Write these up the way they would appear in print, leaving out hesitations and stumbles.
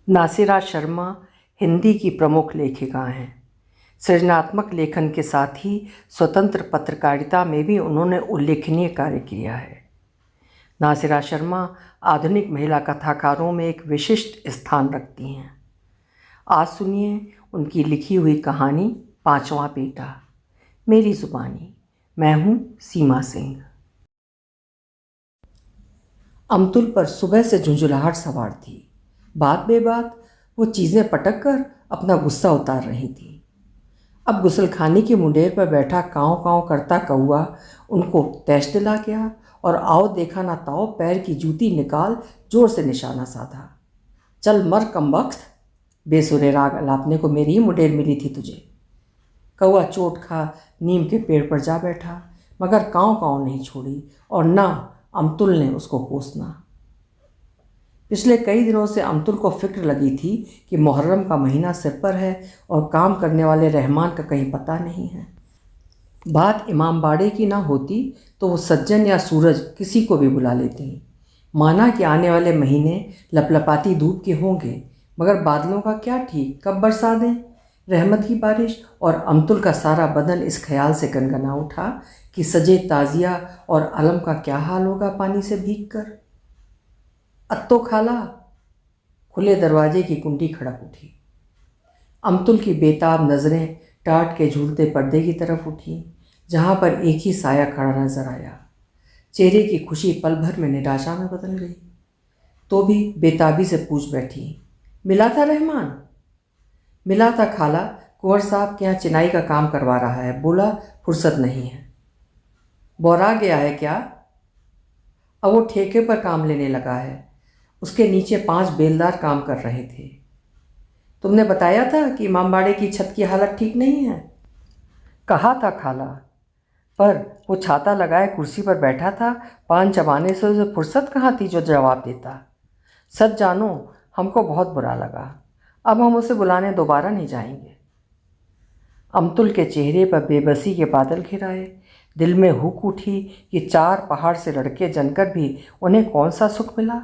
नासिरा शर्मा हिंदी की प्रमुख लेखिका हैं। सृजनात्मक लेखन के साथ ही स्वतंत्र पत्रकारिता में भी उन्होंने उल्लेखनीय कार्य किया है। नासिरा शर्मा आधुनिक महिला कथाकारों में एक विशिष्ट स्थान रखती हैं। आज सुनिए उनकी लिखी हुई कहानी पांचवा बेटा। मेरी जुबानी। मैं हूँ सीमा सिंह। अमतुल पर सुबह से झुंझुलाहट सवार थी। बात बेबात वो चीज़ें पटक कर अपना गुस्सा उतार रही थी। अब गुसलखाने की मुंडेर पर बैठा काँव काँव करता कौआ उनको तैश दिला गया और आओ देखा ना ताओ पैर की जूती निकाल जोर से निशाना साधा। चल मर कमबख्त, बेसुरे राग अलापने को मेरी ही मुंडेर मिली थी तुझे। कौआ चोट खा नीम के पेड़ पर जा बैठा, मगर काँव काँव नहीं छोड़ी और ना अमतुल ने उसको कोसना। पिछले कई दिनों से अमतुल को फिक्र लगी थी कि मुहर्रम का महीना सिर पर है और काम करने वाले रहमान का कहीं पता नहीं है। बात इमामबाड़े की ना होती तो वो सज्जन या सूरज किसी को भी बुला लेते हैं। माना कि आने वाले महीने लपलपाती धूप के होंगे, मगर बादलों का क्या ठीक, कब बरसा दें रहमत की बारिश। और अमतुल का सारा बदन इस ख्याल से गनगना उठा कि सजे ताजिया और अलम का क्या हाल होगा पानी से भीग कर। अत्तो खाला, खुले दरवाजे की कुंडी खड़क उठी। अमतुल की बेताब नज़रें टाट के झूलते पर्दे की तरफ उठी, जहाँ पर एक ही साया खड़ा नजर आया। चेहरे की खुशी पल भर में निराशा में बदल गई। तो भी बेताबी से पूछ बैठी, मिला था रहमान? मिला था खाला, कुंवर साहब के यहाँ चिनाई का काम करवा रहा है, बोला फुर्सत नहीं है। बोरा गया है क्या? अब वो ठेके पर काम लेने लगा है। उसके नीचे 5 बेलदार काम कर रहे थे। तुमने बताया था कि इमामबाड़े की छत की हालत ठीक नहीं है। कहा था खाला, पर वो छाता लगाए कुर्सी पर बैठा था, पान चबाने से उसे फुर्सत कहाँ थी जो जवाब देता। सच जानो हमको बहुत बुरा लगा। अब हम उसे बुलाने दोबारा नहीं जाएंगे। अमतुल के चेहरे पर बेबसी के बादल घिराए। दिल में हुक उठी कि 4 पहाड़ से लड़के जनकर भी उन्हें कौन सा सुख मिला।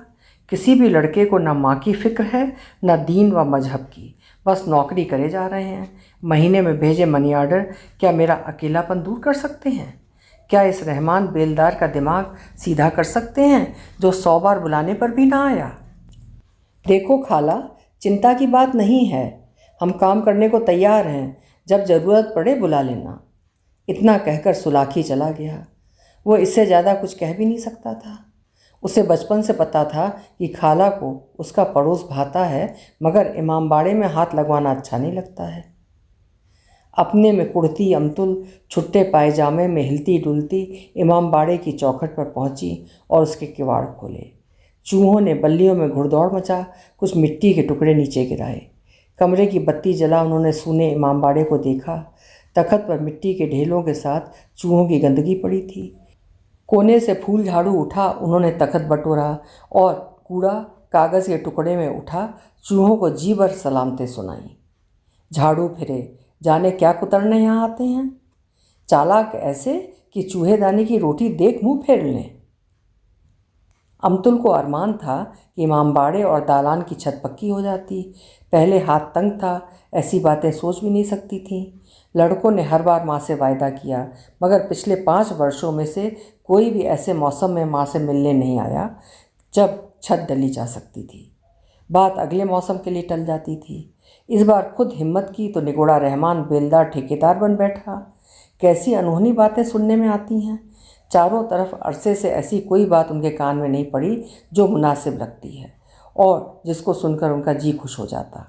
किसी भी लड़के को न माँ की फिक्र है, न दीन व मजहब की। बस नौकरी करे जा रहे हैं। महीने में भेजे मनी ऑर्डर क्या मेरा अकेलापन दूर कर सकते हैं? क्या इस रहमान बेलदार का दिमाग सीधा कर सकते हैं जो 100 बार बुलाने पर भी ना आया? देखो खाला, चिंता की बात नहीं है। हम काम करने को तैयार हैं, जब ज़रूरत पड़े बुला लेना। इतना कहकर सुलाखी चला गया। वो इससे ज़्यादा कुछ कह भी नहीं सकता था। उसे बचपन से पता था कि खाला को उसका पड़ोस भाता है, मगर इमामबाड़े में हाथ लगवाना अच्छा नहीं लगता है। अपने में कुड़ती अमतुल छुट्टे पायजामे में हिलती डुलती इमामबाड़े की चौखट पर पहुंची और उसके किवाड़ खोले। चूहों ने बल्लियों में घुड़दौड़ मचा, कुछ मिट्टी के टुकड़े नीचे गिराए। कमरे की बत्ती जला उन्होंने सूने इमामबाड़े को देखा। तखत पर मिट्टी के ढेलों के साथ चूहों की गंदगी पड़ी थी। कोने से फूल झाड़ू उठा, उन्होंने तखत बटोरा और कूड़ा कागज़ के टुकड़े में उठा चूहों को जी भर सलामतें सुनाई। झाड़ू फिरे, जाने क्या कुतरने यहाँ आते हैं। चालाक ऐसे कि चूहेदानी की रोटी देख मुंह फेर लें। अमतुल को अरमान था कि इमामबाड़े और दालान की छत पक्की हो जाती। पहले हाथ तंग था, ऐसी बातें सोच भी नहीं सकती थी। लड़कों ने हर बार माँ से वायदा किया, मगर पिछले 5 वर्षों में से कोई भी ऐसे मौसम में माँ से मिलने नहीं आया जब छत डली जा सकती थी। बात अगले मौसम के लिए टल जाती थी। इस बार खुद हिम्मत की तो निगोड़ा रहमान बेलदार ठेकेदार बन बैठा। कैसी अनहोनी बातें सुनने में आती हैं। चारों तरफ अरसे से ऐसी कोई बात उनके कान में नहीं पड़ी जो मुनासिब लगती है और जिसको सुनकर उनका जी खुश हो जाता।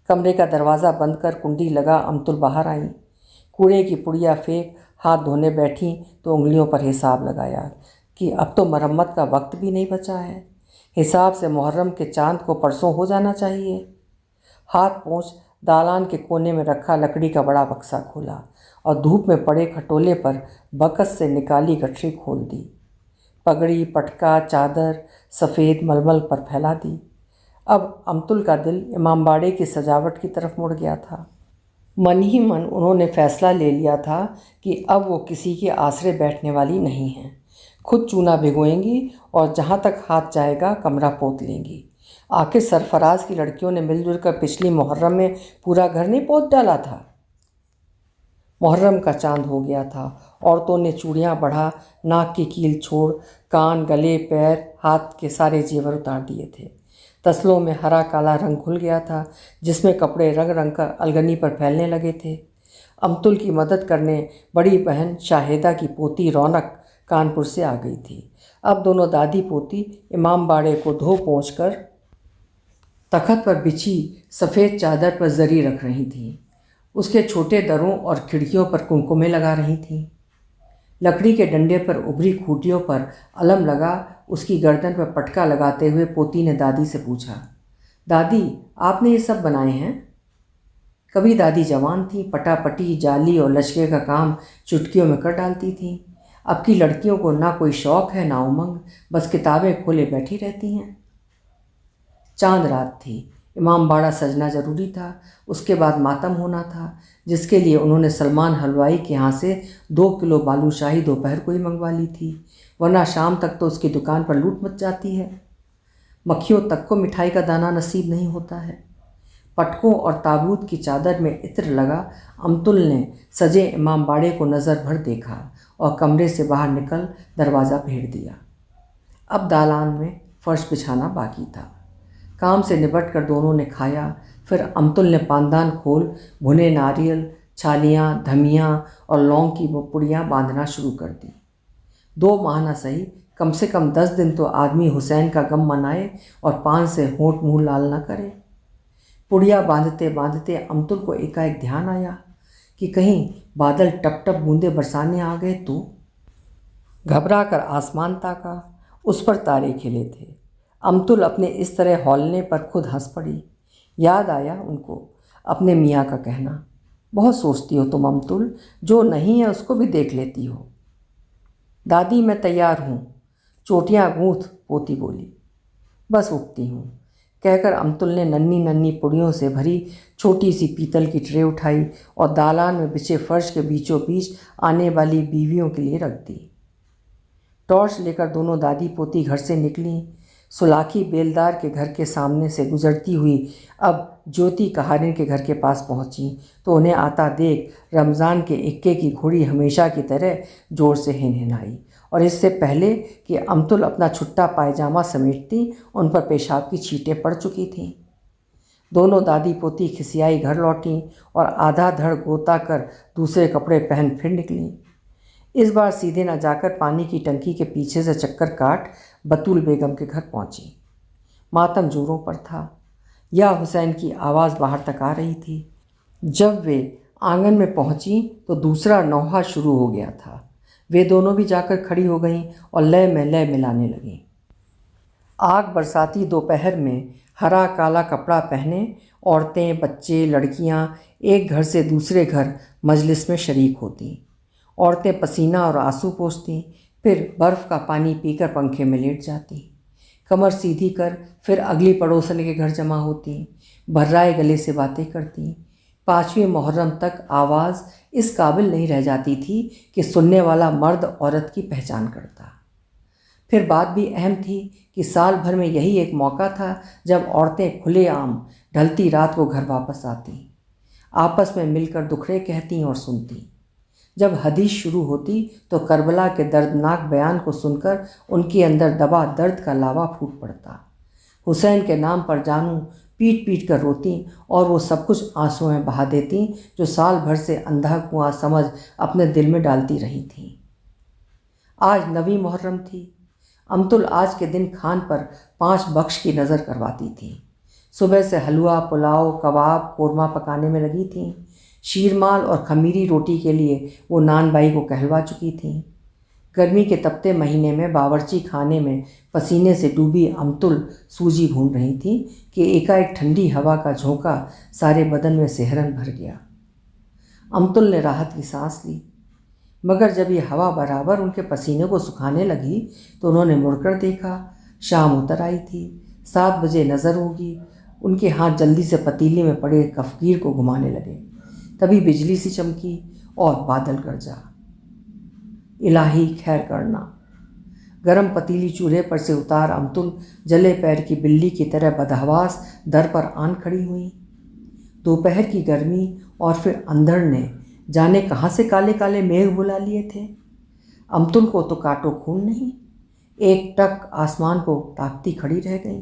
कमरे का दरवाज़ा बंद कर कुंडी लगा अमतुल बाहर आई। कूड़े की पुड़िया फेंक हाथ धोने बैठी तो उंगलियों पर हिसाब लगाया कि अब तो मरम्मत का वक्त भी नहीं बचा है। हिसाब से मुहर्रम के चांद को परसों हो जाना चाहिए। हाथ पोंछ दालान के कोने में रखा लकड़ी का बड़ा बक्सा खोला और धूप में पड़े खटोले पर बकस से निकाली गठरी खोल दी। पगड़ी, पटका, चादर सफ़ेद मलमल पर फैला दी। अब अमतुल का दिल इमामबाड़े की सजावट की तरफ मुड़ गया था। मन ही मन उन्होंने फैसला ले लिया था कि अब वो किसी के आसरे बैठने वाली नहीं हैं। खुद चूना भिगोएंगी और जहाँ तक हाथ जाएगा कमरा पोत लेंगी। आखिर सरफराज की लड़कियों ने मिलजुल कर पिछली मुहर्रम में पूरा घर नहीं पोत डाला था। मुहर्रम का चांद हो गया था। औरतों ने चूड़ियाँ बढ़ा, नाक की कील छोड़, कान, गले, पैर, हाथ के सारे जेवर उतार दिए थे। तसलों में हरा काला रंग घुल गया था, जिसमें कपड़े रंग रंग का अलगनी पर फैलने लगे थे। अमतुल की मदद करने बड़ी बहन शाहिदा की पोती रौनक कानपुर से आ गई थी। अब दोनों दादी पोती इमाम बाड़े को धो पोंछ कर तखत पर बिछी सफ़ेद चादर पर जरी रख रही थीं। उसके छोटे दरों और खिड़कियों पर कुमकुमें लगा रही थीं। लकड़ी के डंडे पर उभरी खूंटियों पर अलम लगा उसकी गर्दन पर पटका लगाते हुए पोती ने दादी से पूछा, दादी आपने ये सब बनाए हैं? कभी दादी जवान थी, पटापटी, जाली और लचके का काम चुटकियों में कर डालती थीं। अब की लड़कियों को ना कोई शौक़ है ना उमंग, बस किताबें खोले बैठी रहती हैं। चांद रात थी। इमाम बाड़ा सजना ज़रूरी था। उसके बाद मातम होना था, जिसके लिए उन्होंने सलमान हलवाई के यहाँ से 2 किलो बालूशाही दोपहर को ही मंगवा ली थी, वरना शाम तक तो उसकी दुकान पर लूट मच जाती है। मक्खियों तक को मिठाई का दाना नसीब नहीं होता है। पटकों और ताबूत की चादर में इत्र लगा अमतुल ने सजे इमाम बाड़े को नज़र भर देखा और कमरे से बाहर निकल दरवाज़ा फेर दिया। अब दालान में फर्श बिछाना बाकी था। काम से निपट कर दोनों ने खाया। फिर अमतुल ने पानदान खोल भुने नारियल, छालियाँ, धमियाँ और लौंग की पुड़ियाँ बांधना शुरू कर दी। 2 माह न सही, कम से कम 10 दिन तो आदमी हुसैन का गम मनाए और पान से होंठ मुँह लाल न करे। पुड़िया बांधते बांधते अमतुल को एकाएक ध्यान आया कि कहीं बादल टप टप बूंदे बरसाने आ गए तो। घबरा कर आसमान ताका, उस पर तारे खिले थे। अमतुल अपने इस तरह हौलने पर खुद हंस पड़ी। याद आया उनको अपने मियाँ का कहना, बहुत सोचती हो तुम अमतुल, जो नहीं है उसको भी देख लेती हो। दादी मैं तैयार हूँ, चोटियाँ गूंथ, पोती बोली। बस उठती हूँ, कहकर अमतुल ने नन्ही नन्ही पुड़ियों से भरी छोटी सी पीतल की ट्रे उठाई और दालान में बिछे फर्श के बीचों बीच आने वाली बीवियों के लिए रख दी। टॉर्च लेकर दोनों दादी पोती घर से निकली। सुलाखी बेलदार के घर के सामने से गुजरती हुई अब ज्योति कहारिन के घर के पास पहुंची तो उन्हें आता देख रमज़ान के इक्के की घोड़ी हमेशा की तरह जोर से हिनहिनाई और इससे पहले कि अमतुल अपना छुट्टा पायजामा समेटती उन पर पेशाब की छींटें पड़ चुकी थीं। दोनों दादी पोती खिसियाई घर लौटीं और आधा धड़ गोता कर दूसरे कपड़े पहन फिर निकलीं। इस बार सीधे न जाकर पानी की टंकी के पीछे से चक्कर काट बतूल बेगम के घर पहुंची। मातम जोरों पर था। या हुसैन की आवाज़ बाहर तक आ रही थी। जब वे आंगन में पहुंची तो दूसरा नौहा शुरू हो गया था। वे दोनों भी जाकर खड़ी हो गईं और लय में लय मिलाने लगीं। आग बरसाती दोपहर में हरा काला कपड़ा पहने औरतें, बच्चे, लड़कियां एक घर से दूसरे घर मजलिस में शरीक होती। औरतें पसीना और आंसू पोंछती, फिर बर्फ़ का पानी पीकर पंखे में लेट जाती। कमर सीधी कर फिर अगली पड़ोसन के घर जमा होती, भर्राए गले से बातें करती। 5वीं मुहर्रम तक आवाज़ इस काबिल नहीं रह जाती थी कि सुनने वाला मर्द औरत की पहचान करता। फिर बात भी अहम थी कि साल भर में यही एक मौका था जब औरतें खुलेआम ढलती रात को घर वापस आती, आपस में मिलकर दुखड़े कहती और सुनती। जब हदीस शुरू होती तो करबला के दर्दनाक बयान को सुनकर उनके अंदर दबा दर्द का लावा फूट पड़ता। हुसैन के नाम पर जानू पीट पीट कर रोती और वो सब कुछ आंसुओं में बहा देती जो साल भर से अंधा कुआं समझ अपने दिल में डालती रही थीं। आज 9वीं मुहर्रम थी। अमतुल आज के दिन खान पर 5 बख्श की नज़र करवाती थी। सुबह से हलवा, पुलाव, कबाब, कोरमा पकाने में लगी थीं। शीरमाल और खमीरी रोटी के लिए वो नान बाई को कहलवा चुकी थीं। गर्मी के तपते महीने में बावर्ची खाने में पसीने से डूबी अमतुल सूजी भून रही थी कि एकाएक ठंडी हवा का झोंका सारे बदन में सिहरन भर गया। अमतुल ने राहत की सांस ली, मगर जब ये हवा बराबर उनके पसीने को सुखाने लगी तो उन्होंने मुड़कर देखा। शाम उतर आई थी। 7 बजे नज़र होगी। उनके हाथ जल्दी से पतीले में पड़े कफगीर को घुमाने लगे। तभी बिजली सी चमकी और बादल गरजा। इलाही खैर करना। गरम पतीली चूल्हे पर से उतार अमतुल जले पैर की बिल्ली की तरह बदहवास दर पर आन खड़ी हुई। दोपहर की गर्मी और फिर अंधड़ ने जाने कहाँ से काले काले मेघ बुला लिए थे। अमतुल को तो काटो खून नहीं, एक टक आसमान को ताकती खड़ी रह गई।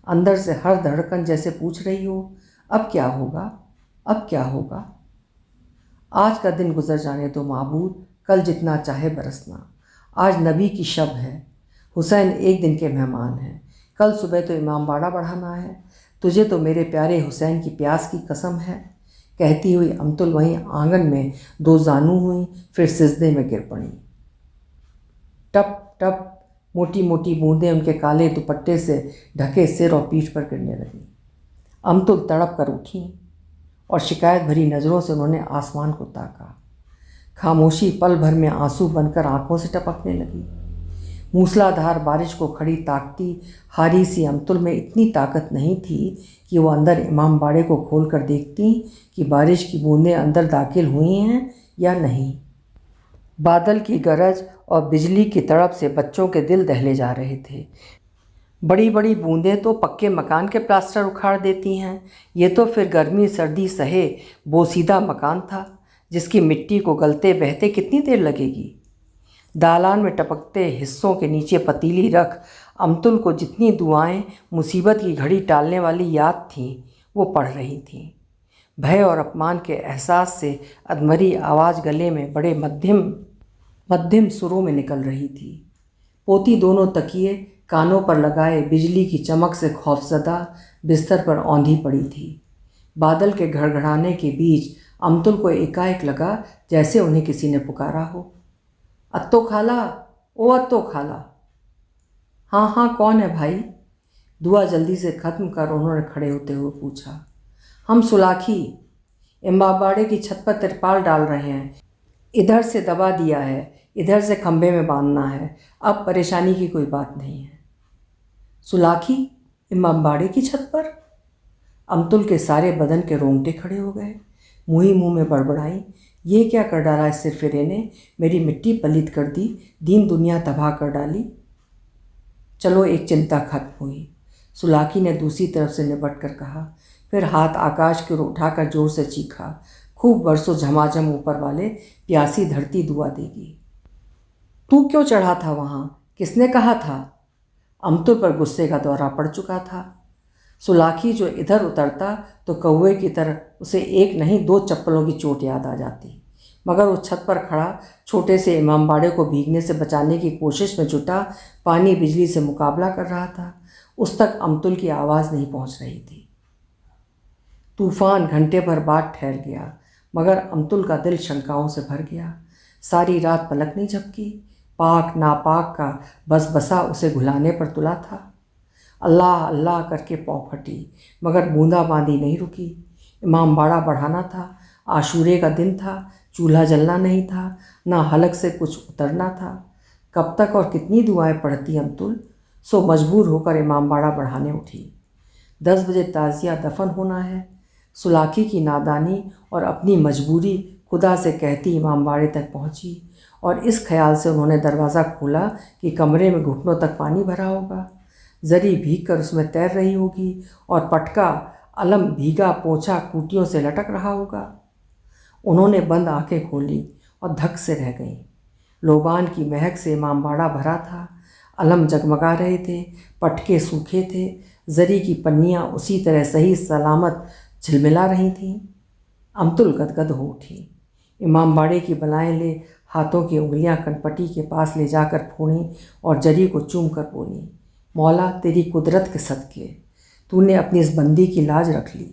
अंदर से हर धड़कन जैसे पूछ रही हो, अब क्या होगा, अब क्या होगा। आज का दिन गुजर जाने दो माबूद, कल जितना चाहे बरसना। आज नबी की शब है, हुसैन एक दिन के मेहमान हैं। कल सुबह तो इमाम बाड़ा बढ़ाना है। तुझे तो मेरे प्यारे हुसैन की प्यास की कसम है। कहती हुई अमतुल वहीं आंगन में दो जानू हुई, फिर सिजदे में गिर पड़ी। टप टप मोटी मोटी बूंदें उनके काले दुपट्टे से ढके सिर और पीठ पर गिरने लगी। अमतुल तड़प कर उठी और शिकायत भरी नज़रों से उन्होंने आसमान को ताका। खामोशी पल भर में आंसू बनकर आंखों से टपकने लगी। मूसलाधार बारिश को खड़ी ताकती हारी सी अमतुल में इतनी ताकत नहीं थी कि वो अंदर इमाम बाड़े को खोल कर देखती कि बारिश की बूंदें अंदर दाखिल हुई हैं या नहीं। बादल की गरज और बिजली की तड़प से बच्चों के दिल दहले जा रहे थे। बड़ी बड़ी बूंदें तो पक्के मकान के प्लास्टर उखाड़ देती हैं। ये तो फिर गर्मी सर्दी सहे बोसीदा मकान था, जिसकी मिट्टी को गलते बहते कितनी देर लगेगी। दालान में टपकते हिस्सों के नीचे पतीली रख अमतुल को जितनी दुआएं मुसीबत की घड़ी टालने वाली याद थीं, वो पढ़ रही थीं। भय और अपमान के एहसास से अधमरी आवाज़ गले में बड़े मध्यम सुरों में निकल रही थी। पोती दोनों तकिए कानों पर लगाए बिजली की चमक से खौफजदा बिस्तर पर औंधी पड़ी थी। बादल के घड़घड़ाने के बीच अमतुल को एकाएक लगा जैसे उन्हें किसी ने पुकारा हो। अत्तो खाला, ओ अत्तो खाला। हाँ हाँ, कौन है भाई? दुआ जल्दी से ख़त्म कर उन्होंने खड़े होते हुए पूछा। हम सुलाखी इमामबाड़े की छत पर तिरपाल डाल रहे हैं। इधर से दबा दिया है, इधर से खंभे में बांधना है। अब परेशानी की कोई बात नहीं है। सुलाखी इमामबाड़े की छत पर? अमतुल के सारे बदन के रोंगटे खड़े हो गए। मुँह ही मुँह में बड़बड़ाई, ये क्या कर डाला इस सिरफिरे ने? मेरी मिट्टी पलीत कर दी, दीन दुनिया तबाह कर डाली। चलो, एक चिंता खत्म हुई, सुलाखी ने दूसरी तरफ से निबट कर कहा। फिर हाथ आकाश की ओर उठाकर जोर से चीखा, खूब बरसों झमाझम ऊपर वाले, प्यासी धरती दुआ देगी। तू क्यों चढ़ा था वहाँ? किसने कहा था? अमतुल पर गुस्से का दौरा पड़ चुका था। सुलाखी जो इधर उतरता तो कौवे की तरह उसे एक नहीं दो चप्पलों की चोट याद आ जाती, मगर वो छत पर खड़ा छोटे से इमामबाड़े को भीगने से बचाने की कोशिश में जुटा पानी बिजली से मुकाबला कर रहा था। उस तक अमतुल की आवाज़ नहीं पहुंच रही थी। तूफान घंटे भर बाद ठहर गया, मगर अमतुल का दिल शंकाओं से भर गया। सारी रात पलक नहीं झपकी। पाक नापाक का बस बसा उसे घुलाने पर तुला था। अल्लाह अल्लाह करके पौ फटी, मगर बूंदाबांदी नहीं रुकी। इमाम बाड़ा बढ़ाना था, आशूरे का दिन था, चूल्हा जलना नहीं था, ना हलक से कुछ उतरना था। कब तक और कितनी दुआएं पढ़ती अमतुल? सो मजबूर होकर इमाम बाड़ा बढ़ाने उठी। 10 बजे ताज़िया दफन होना है। सुलाखी की नादानी और अपनी मजबूरी खुदा से कहती इमाम बाड़े तक पहुंची, और इस ख्याल से उन्होंने दरवाज़ा खोला कि कमरे में घुटनों तक पानी भरा होगा, जरी भीग कर उसमें तैर रही होगी, और पटका अलम भीगा पोंछा कूटियों से लटक रहा होगा। उन्होंने बंद आंखें खोली और धक से रह गईं। लोबान की महक से इमामबाड़ा भरा था। अलम जगमगा रहे थे, पटके सूखे थे, जरी की पन्नियाँ उसी तरह सही सलामत झिलमिला रही थीं। अमतुल गदगद हो उठी। इमामबाड़े की बलाएं ले हाथों की उंगलियां कनपटी के पास ले जाकर फोड़ी और जरी को चूम कर बोली, मौला तेरी कुदरत के सदके तूने अपनी इस बंदी की लाज रख ली।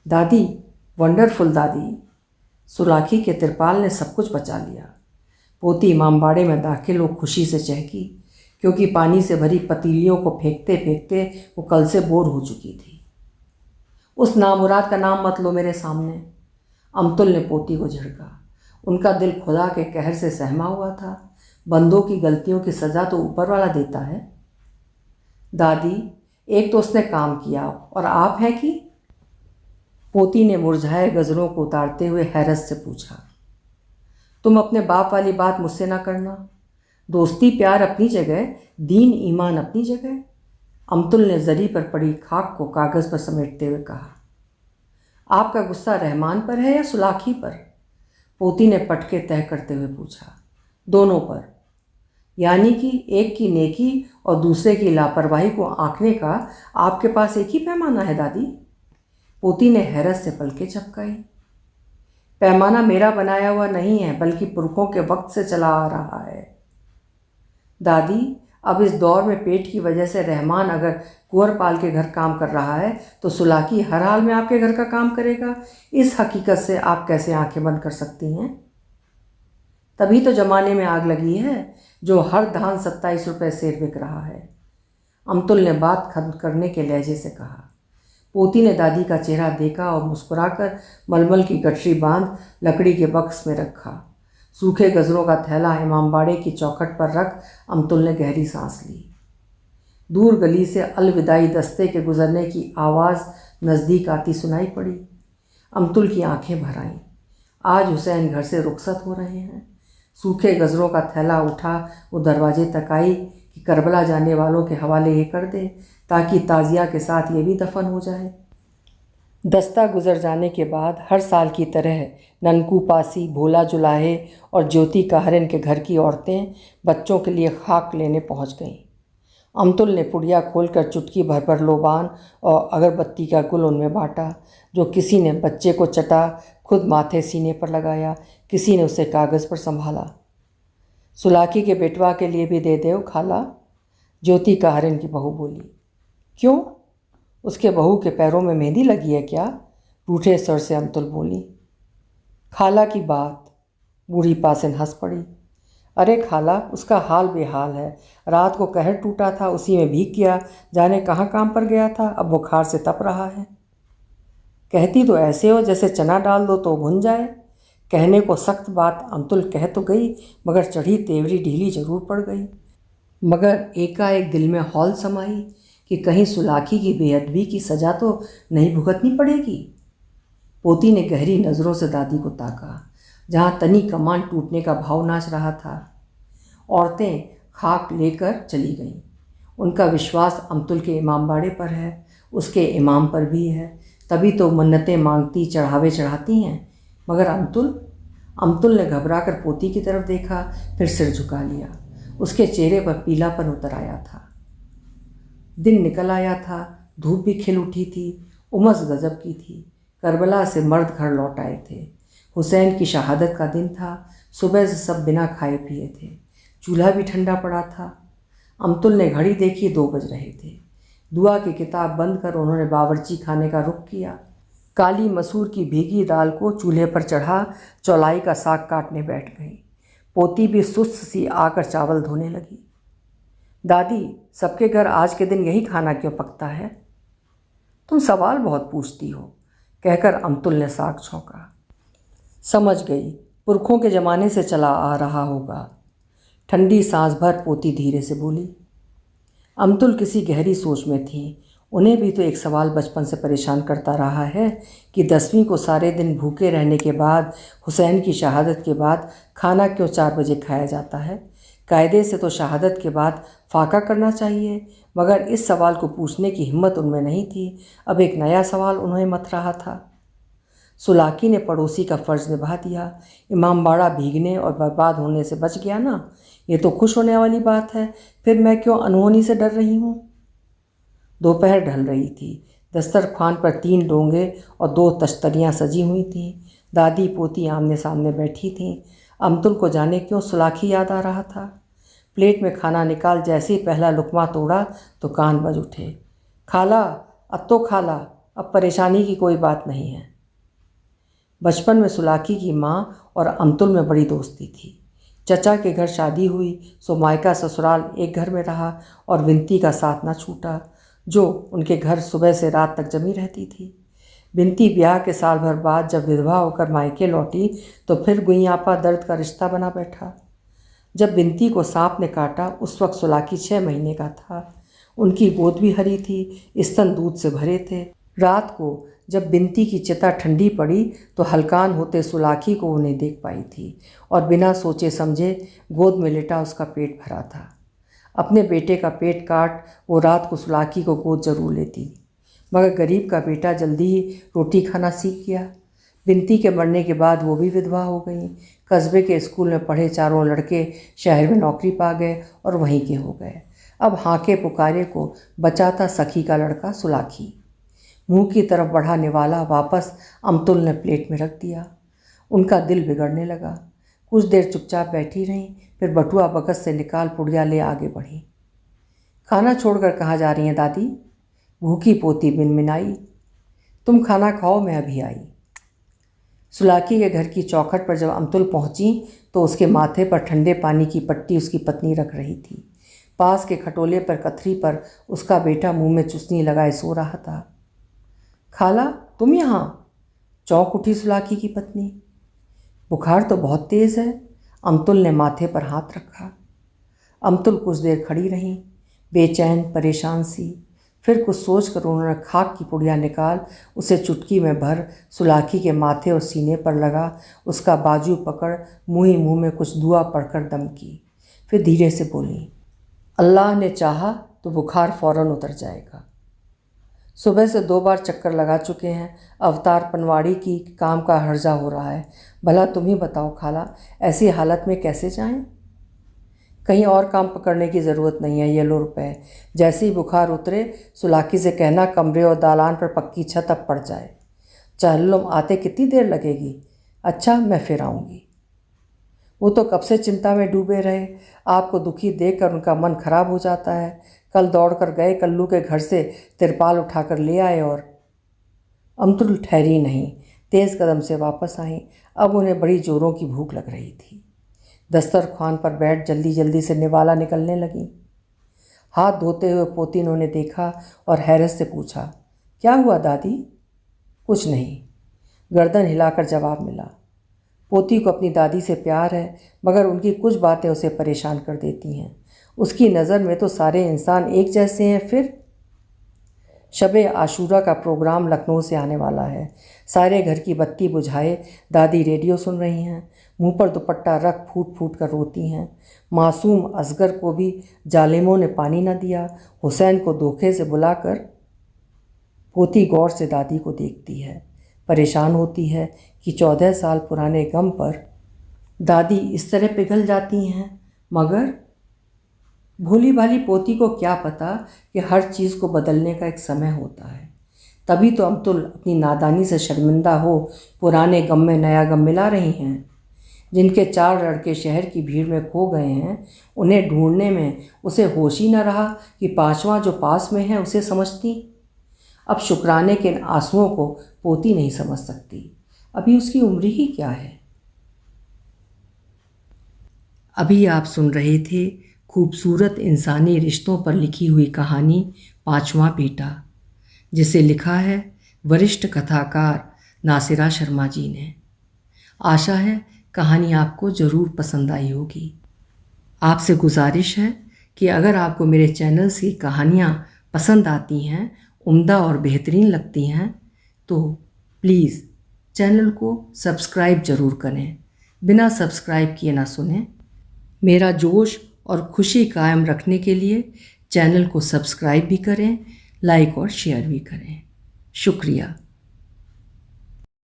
दादी, वंडरफुल दादी। सुलाखी के तिरपाल ने सब कुछ बचा लिया। पोती इमामबाड़े में दाखिल हो खुशी से चहकी, क्योंकि पानी से भरी पतीलियों को फेंकते फेंकते वो कल से बोर हो चुकी थी। उस नामुराद का नाम मत लो मेरे सामने, अमतुल ने पोती को झिड़का। उनका दिल खुदा के कहर से सहमा हुआ था। बंदों की गलतियों की सज़ा तो ऊपर वाला देता है। दादी, एक तो उसने काम किया और आप हैं कि? पोती ने मुरझाए गजरों को उतारते हुए हैरत से पूछा। तुम अपने बाप वाली बात मुझसे ना करना। दोस्ती प्यार अपनी जगह, दीन ईमान अपनी जगह। अमतुल ने जरी पर पड़ी खाक को कागज़ पर समेटते हुए कहा। आपका गुस्सा रहमान पर है या सुलाखी पर? पोती ने पटके तय करते हुए पूछा। दोनों पर। यानी कि एक की नेकी और दूसरे की लापरवाही को आंकने का आपके पास एक ही पैमाना है दादी? पोती ने हैरत से पलकें झपकाई। पैमाना मेरा बनाया हुआ नहीं है, बल्कि पुरखों के वक्त से चला आ रहा है दादी। अब इस दौर में पेट की वजह से रहमान अगर कुंवरपाल के घर काम कर रहा है तो सुलाखी हर हाल में आपके घर का काम करेगा। इस हकीकत से आप कैसे आंखें बंद कर सकती हैं? तभी तो जमाने में आग लगी है, जो हर धान 27 रुपये सेर बिक रहा है। अमतुल ने बात खत्म करने के लहजे से कहा। पोती ने दादी का चेहरा देखा और मुस्कुराकर मलमल की गठरी बांध लकड़ी के बक्स में रखा। सूखे गजरों का थैला इमामबाड़े की चौखट पर रख अमतुल ने गहरी सांस ली। दूर गली से अलविदाई दस्ते के गुजरने की आवाज़ नज़दीक आती सुनाई पड़ी। अमतुल की आंखें भर आईं। आज हुसैन घर से रुखसत हो रहे हैं। सूखे गजरों का थैला उठा वो दरवाजे तक आई कि करबला जाने वालों के हवाले ये कर दे, ताकि ताज़िया के साथ ये भी दफन हो जाए। दस्ता गुजर जाने के बाद हर साल की तरह ननकू पासी, भोला जुलाहे और ज्योति काहरन के घर की औरतें बच्चों के लिए खाक लेने पहुंच गईं। अमतुल ने पुड़िया खोलकर चुटकी भर भर लोबान और अगरबत्ती का गुल उनमें बांटा, जो किसी ने बच्चे को चटा, खुद माथे सीने पर लगाया, किसी ने उसे कागज़ पर संभाला। सुलाखी के बेटवा के लिए भी दे दो खाला, ज्योति काहरन की बहू बोली। क्यों, उसके बहू के पैरों में मेहंदी लगी है क्या? रूठे स्वर से अमतुल बोली। खाला की बात, बूढ़ी पासिन हंस पड़ी। अरे खाला, उसका हाल बेहाल है। रात को कहर टूटा था, उसी में भीग गया, जाने कहाँ काम पर गया था, अब बुखार से तप रहा है। कहती तो ऐसे हो जैसे चना डाल दो तो भुन जाए। कहने को सख्त बात अमतुल कह तो गई, मगर चढ़ी तेवरी ढीली जरूर पड़ गई। मगर एकाएक दिल में हौल समाई कि कहीं सुलाखी की बेअदबी की सज़ा तो नहीं भुगतनी पड़ेगी। पोती ने गहरी नज़रों से दादी को ताका, जहाँ तनी कमान टूटने का भाव नाच रहा था। औरतें खाक लेकर चली गईं। उनका विश्वास अमतुल के इमामबाड़े पर है, उसके इमाम पर भी है, तभी तो मन्नतें मांगती, चढ़ावे चढ़ाती हैं। मगर अमतुल ने घबराकर पोती की तरफ देखा, फिर सिर झुका लिया। उसके चेहरे पर पीलापन उतर आया था। दिन निकल आया था, धूप भी खिल उठी थी, उमस गजब की थी। करबला से मर्द घर लौट आए थे। हुसैन की शहादत का दिन था। सुबह से सब बिना खाए पिए थे। चूल्हा भी ठंडा पड़ा था। अमतुल ने घड़ी देखी, 2 बज रहे थे। दुआ की किताब बंद कर उन्होंने बावर्ची खाने का रुख किया। काली मसूर की भीगी दाल को चूल्हे पर चढ़ा चौलाई का साग काटने बैठ गई। पोती भी सुस्त सी आकर चावल धोने लगी। दादी, सबके घर आज के दिन यही खाना क्यों पकता है? तुम सवाल बहुत पूछती हो, कहकर अमतुल ने साग छौंका। समझ गई, पुरखों के ज़माने से चला आ रहा होगा। ठंडी सांस भर पोती धीरे से बोली। अमतुल किसी गहरी सोच में थी। उन्हें भी तो एक सवाल बचपन से परेशान करता रहा है कि 10वीं को सारे दिन भूखे रहने के बाद, हुसैन की शहादत के बाद खाना क्यों 4 बजे खाया जाता है? कायदे से तो शहादत के बाद फाका करना चाहिए, मगर इस सवाल को पूछने की हिम्मत उनमें नहीं थी। अब एक नया सवाल उन्हें मथ रहा था। सुलाखी ने पड़ोसी का फ़र्ज़ निभा दिया। इमामबाड़ा भीगने और बर्बाद होने से बच गया ना, ये तो खुश होने वाली बात है। फिर मैं क्यों अनहोनी से डर रही हूँ? दोपहर ढल रही थी। दस्तरखान पर 3 डोंगे और 2 तश्तरियाँ सजी हुई थीं। दादी पोती आमने सामने बैठी थीं। अमतुल को जाने क्यों सुलाखी याद आ रहा था। प्लेट में खाना निकाल जैसे ही पहला लुकमा तोड़ा तो कान बज उठे। खाला, अब तो खाला, अब परेशानी की कोई बात नहीं है। बचपन में सुलाखी की माँ और अमतुल में बड़ी दोस्ती थी। चचा के घर शादी हुई सो मायका ससुराल एक घर में रहा और विनती का साथ ना छूटा, जो उनके घर सुबह से रात तक जमी रहती थी। बिनती ब्याह के साल भर बाद जब विधवा होकर मायके लौटी तो फिर गुइयापा दर्द का रिश्ता बना बैठा। जब बिनती को सांप ने काटा उस वक्त सुलाखी 6 महीने का था। उनकी गोद भी हरी थी, स्तन दूध से भरे थे। रात को जब बिनती की चिता ठंडी पड़ी तो हलकान होते सुलाखी को वो नहीं देख पाई थी और बिना सोचे समझे गोद में लेटा उसका पेट भरा था। अपने बेटे का पेट काट वो रात को सुलाखी को गोद जरूर लेती, मगर गरीब का बेटा जल्दी ही रोटी खाना सीख गया। बिनती के मरने के बाद वो भी विधवा हो गई। कस्बे के स्कूल में पढ़े चारों लड़के शहर में नौकरी पा गए और वहीं के हो गए। अब हाके पुकारे को बचा था सखी का लड़का सुलाखी। मुंह की तरफ बढ़ा निवाला वापस अमतुल ने प्लेट में रख दिया। उनका दिल बिगड़ने लगा। कुछ देर चुपचाप बैठी रहीं, फिर बटुआ बगस से निकाल पुड़िया ले आगे बढ़ी। खाना छोड़कर कहाँ जा रही हैं दादी? भूखी पोती मिनमिनाई। तुम खाना खाओ, मैं अभी आई। सुलाखी के घर की चौखट पर जब अमतुल पहुंची तो उसके माथे पर ठंडे पानी की पट्टी उसकी पत्नी रख रही थी। पास के खटोले पर कथरी पर उसका बेटा मुंह में चुसनी लगाए सो रहा था। खाला, तुम यहाँ? चौंक उठी सुलाखी की पत्नी। बुखार तो बहुत तेज़ है। अमतुल ने माथे पर हाथ रखा। अमतुल कुछ देर खड़ी रहीं, बेचैन परेशान सी। फिर कुछ सोचकर उन्होंने खाक की पुड़िया निकाल उसे चुटकी में भर सुलाखी के माथे और सीने पर लगा, उसका बाजू पकड़ मुँह ही मुँह में कुछ दुआ पढ़कर दम की। फिर धीरे से बोली, अल्लाह ने चाहा तो बुखार फ़ौरन उतर जाएगा। सुबह से 2 बार चक्कर लगा चुके हैं। अवतार पनवाड़ी की काम का हर्जा हो रहा है। भला तुम ही बताओ खाला, ऐसी हालत में कैसे जाएं? कहीं और काम पकड़ने की ज़रूरत नहीं है, ये लो रुपए। जैसे ही बुखार उतरे सुलाखी से कहना कमरे और दालान पर पक्की छत अब पड़ जाए। चहल्लुम आते कितनी देर लगेगी? अच्छा, मैं फिर आऊँगी। वो तो कब से चिंता में डूबे रहे। आपको दुखी देखकर उनका मन खराब हो जाता है। कल दौड़कर गए कल्लू के घर से तिरपाल उठाकर ले आए और अमतुल ठहरी नहीं, तेज़ कदम से वापस आई। अब उन्हें बड़ी जोरों की भूख लग रही थी। दस्तरखान पर बैठ जल्दी जल्दी से निवाला निकलने लगी। हाथ धोते हुए पोती ने देखा और हैरत से पूछा, क्या हुआ दादी? कुछ नहीं, गर्दन हिलाकर जवाब मिला। पोती को अपनी दादी से प्यार है, मगर उनकी कुछ बातें उसे परेशान कर देती हैं। उसकी नज़र में तो सारे इंसान एक जैसे हैं। फिर शबे आशूरा का प्रोग्राम लखनऊ से आने वाला है। सारे घर की बत्ती बुझाए दादी रेडियो सुन रही हैं। मुंह पर दुपट्टा रख फूट फूट कर रोती हैं। मासूम असगर को भी जालिमों ने पानी न दिया। हुसैन को धोखे से बुलाकर पोती गौर से दादी को देखती है। परेशान होती है कि 14 साल पुराने गम पर दादी इस तरह पिघल जाती हैं। मगर भोली भाली पोती को क्या पता कि हर चीज़ को बदलने का एक समय होता है। तभी तो अमतुल अपनी नादानी से शर्मिंदा हो पुराने गम में नया गम मिला रही हैं। जिनके 4 लड़के शहर की भीड़ में खो गए हैं, उन्हें ढूंढने में उसे होश ही न रहा कि 5वां जो पास में है उसे समझती। अब शुक्राने के आंसुओं को पोती नहीं समझ सकती। अभी उसकी उम्र ही क्या है। अभी आप सुन रहे थे खूबसूरत इंसानी रिश्तों पर लिखी हुई कहानी 5वां बेटा, जिसे लिखा है वरिष्ठ कथाकार नासिरा शर्मा जी ने। आशा है कहानी आपको ज़रूर पसंद आई होगी। आपसे गुजारिश है कि अगर आपको मेरे चैनल की कहानियाँ पसंद आती हैं, उम्दा और बेहतरीन लगती हैं, तो प्लीज़ चैनल को सब्सक्राइब ज़रूर करें। बिना सब्सक्राइब किए ना सुनें। मेरा जोश और खुशी कायम रखने के लिए चैनल को सब्सक्राइब भी करें, लाइक और शेयर भी करें। शुक्रिया।